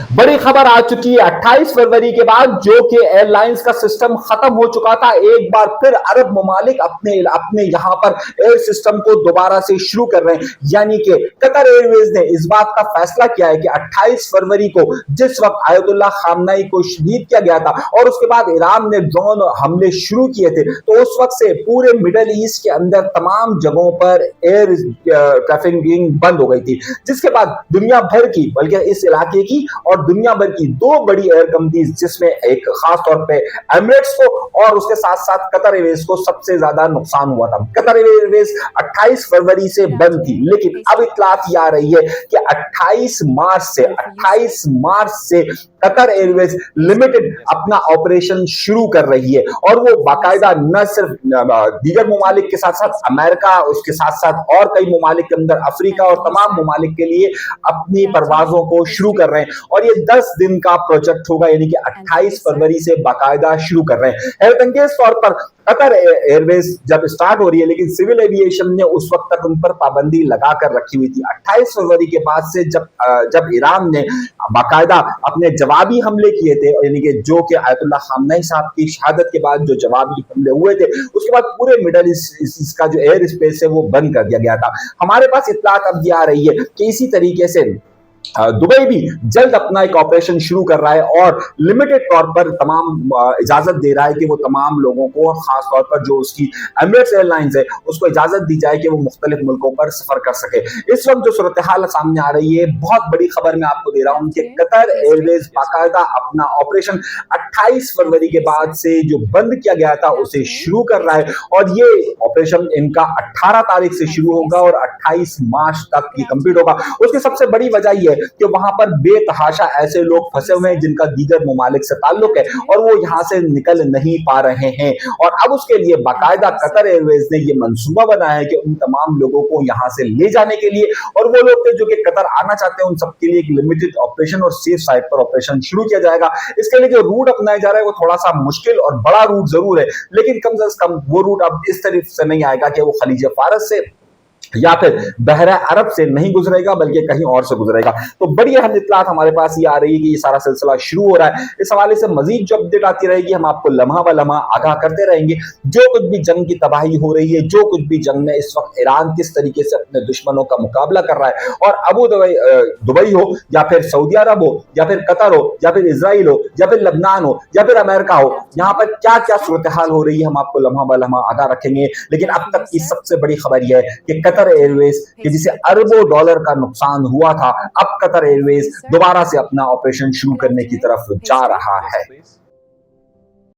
बड़ी खबर आ चुकी है 28 फरवरी के बाद जो कि एयरलाइंस का सिस्टम खत्म हो चुका था। एक बार फिर अरब ममालिक अपने अपने यहां पर एयर सिस्टम को दोबारा से शुरू कर रहे हैं। यानी कि कतर एयरवेज ने इस बात का फैसला किया है कि 28 फरवरी को जिस वक्त आयतुल्लाह खामनाई को शहीद किया गया था और उसके बाद ईरान ने ड्रोन हमले शुरू किए थे, तो उस वक्त से पूरे मिडल ईस्ट के अंदर तमाम जगहों पर एयर ट्रैफिकिंग बंद हो गई थी, जिसके बाद दुनिया भर की, बल्कि इस इलाके की और दुनिया भर की दो बड़ी एयर कंपनीज, जिसमें एक खास तौर पे एमिरेट्स को और उसके साथ साथ कतर एयरवेज को सबसे ज्यादा नुकसान हुआ था। कतर एयरवेज 28 फरवरी से बंद थी, लेकिन अब इत्तलात ये आ रही है कि 28 मार्च से कतर एयरवेज लिमिटेड अपना ऑपरेशन शुरू कर रही है और वो बाकायदा न सिर्फ दीगर ममालिक के साथ साथ अमेरिका, उसके साथ साथ और कई ममालिक के अंदर अफ्रीका और तमाम ममालिक के लिए अपनी परवाजों को शुरू कर रहे हैं और ये 10 दिन का प्रोजेक्ट होगा, यानी कि 28 फरवरी से बाकायदा शुरू कर रहे हैं। हैरतअंगेज तौर पर कतर एयरवेज जब स्टार्ट हो रही है, लेकिन सिविल एविएशन ने उस वक्त तक उन पर पाबंदी लगा कर रखी हुई थी। 28 फरवरी के बाद से जब ईरान ने बाकायदा अपने जवाबी हमले किए थे, यानी कि जो कि आयतुल्लाह खामनेई साहब की शहादत के बाद जो जवाबी हमले हुए थे, उसके बाद पूरे मिडल ईस्ट का जो एयर स्पेस है वो बंद कर दिया गया था। हमारे पास इत्तलात अब ये आ रही है कि इसी तरीके से दुबई भी जल्द अपना एक ऑपरेशन शुरू कर रहा है और लिमिटेड तौर पर तमाम इजाजत दे रहा है कि वो तमाम लोगों को, खास तौर पर जो उसकी एमिरेट्स एयरलाइंस है, उसको इजाजत दी जाए कि वो मुख्तलिफ मुल्कों पर सफर कर सके। इस वक्त जो सूरत हाल सामने आ रही है, बहुत बड़ी खबर मैं आपको दे रहा हूं कि कतर एयरवेज बाकायदा अपना ऑपरेशन 28 फरवरी के बाद से जो बंद किया गया था उसे शुरू कर रहा है और ये ऑपरेशन इनका 18 तारीख से शुरू होगा और 28 मार्च तक ये कंप्लीट होगा। उसकी सबसे बड़ी वजह यह कि वहां पर बेतहाशा ऐसे लोग फंसे हुए हैं जिनका दीगर ममालिक से ताल्लुक है और वो यहां से निकल नहीं पा रहे हैं और अब उसके लिए बाकायदा कतर एयरवेज ने ये मंसूबा बनाया है कि उन तमाम लोगों को यहां से ले जाने के लिए और वो लोग जो कि कतर आना चाहते हैं उन सबके लिए एक लिमिटेड ऑपरेशन और सेफ साइड पर ऑपरेशन शुरू किया जाएगा। इसके लिए जो रूट अपनाया जा रहा है वो थोड़ा सा मुश्किल और बड़ा रूट जरूर है, लेकिन कम से कम वो रूट अब इस तरफ से नहीं आएगा कि वो खलीज फारस से या फिर बहरा अरब से नहीं गुजरेगा, बल्कि कहीं और से गुजरेगा। तो बड़ी अहम इत्तलात हमारे पास ये आ रही है कि ये सारा सिलसिला शुरू हो रहा है। इस हवाले से मजीद जो अपडेट आती रहेगी हम आपको लम्हा ब लम्हा आगाह करते रहेंगे। जो कुछ भी जंग की तबाही हो रही है, जो कुछ भी जंग में इस वक्त ईरान किस तरीके से अपने दुश्मनों का मुकाबला कर रहा है और अबू दुबई हो या फिर सऊदी अरब हो या फिर कतर हो या फिर इजराइल हो या फिर लबनान हो या फिर अमेरिका हो, यहाँ पर क्या क्या सूरत हाल हो रही है हम आपको लम्हा ब लम्हा आगाह रखेंगे। लेकिन अब तक की सबसे बड़ी खबर यह है कि कतर एयरवेज कि जिसे अरबों डॉलर का नुकसान हुआ था, अब कतर एयरवेज दोबारा से अपना ऑपरेशन शुरू करने की तरफ जा रहा है।